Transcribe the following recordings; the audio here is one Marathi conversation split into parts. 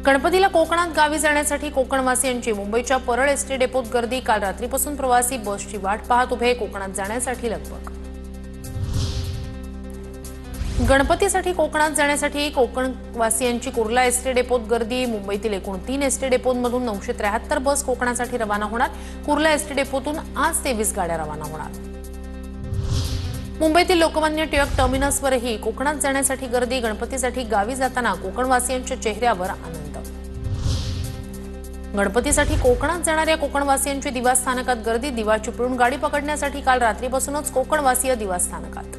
गणपतीला कोकणात गावी जाण्यासाठी कोकणवासियांची मुंबईच्या परळ एसटी डेपोत गर्दी। काल रात्रीपासून प्रवासी बसची वाट पाहत उभे। कोकणात जाण्यासाठी लगबग। गणपतीसाठी कोकणात जाण्यासाठी कोकणवासियांची कुर्ला एसटी डेपोत गर्दी। मुंबईतील एकूण 3 एसटी डेपोतमधून 973 बस कोकणासाठी रवाना होणार। कुर्ला एसटी डेपोतून आज 23 गाड्या रवाना होणार। मुंबईतील लोकमान्य टिळक टर्मिनसवरही कोकणात जाण्यासाठी गर्दी। गणपतीसाठी गावी जाताना कोकणवासियांच्या चेहऱ्यावर आनंद। गणपतीसाठी कोकणात जाणाऱ्या कोकणवासियांची दिवा स्थानकात गर्दी। दिवा चिपळूण गाडी पकडण्यासाठी काल रात्रीपासूनच कोकणवासीय दिवा स्थानकात।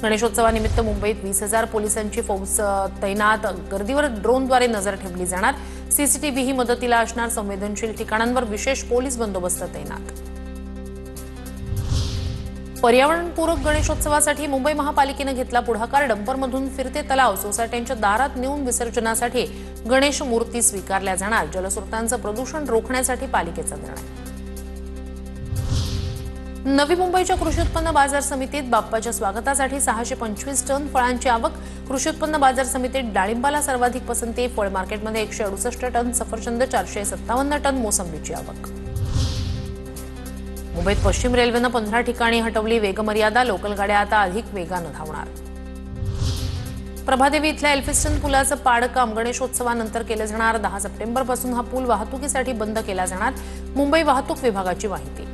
गणेशोत्सवानिमित्त मुंबईत 20,000 पोलिसांची फौज तैनात। गर्दीवर ड्रोनद्वारे नजर ठेवली जाणार। सीसीटीव्हीही मदतीला असणार। संवेदनशील ठिकाणांवर विशेष पोलीस बंदोबस्त तैनात। पर्यावरणपूरक गणेशोत्सवासाठी मुंबई महापालिकेने घेतला पुढाकार। डंपरमधून फिरते तलाव सोसायट्यांच्या दारात नेऊन विसर्जनासाठी गणेश मूर्ती स्वीकारल्या जाणार। जलस्रोतांचं प्रदूषण रोखण्यासाठी पालिकेचा निर्णय। नवी मुंबईच्या कृषी उत्पन्न बाजार समितीत बाप्पाच्या स्वागतासाठी 625 टन फळांची आवक। कृषी उत्पन्न बाजार समितीत डाळिंबाला सर्वाधिक पसंती। फळ मार्केटमध्ये 168 टन सफरचंद, 457 टन मोसंबीची आवक। मुंबईत पश्चिम रेल्वेनं 15 ठिकाणी हटवली वेगमर्यादा। लोकल गाड्या आता अधिक वेगानं धावणार। प्रभादेवी इथल्या एल्फिस्टन पुलाचं पाडकाम गणेशोत्सवानंतर केलं जाणार। 10 सप्टेंबरपासून हा पूल वाहतुकीसाठी बंद केला जाणार। मुंबई वाहतूक विभागाची माहिती।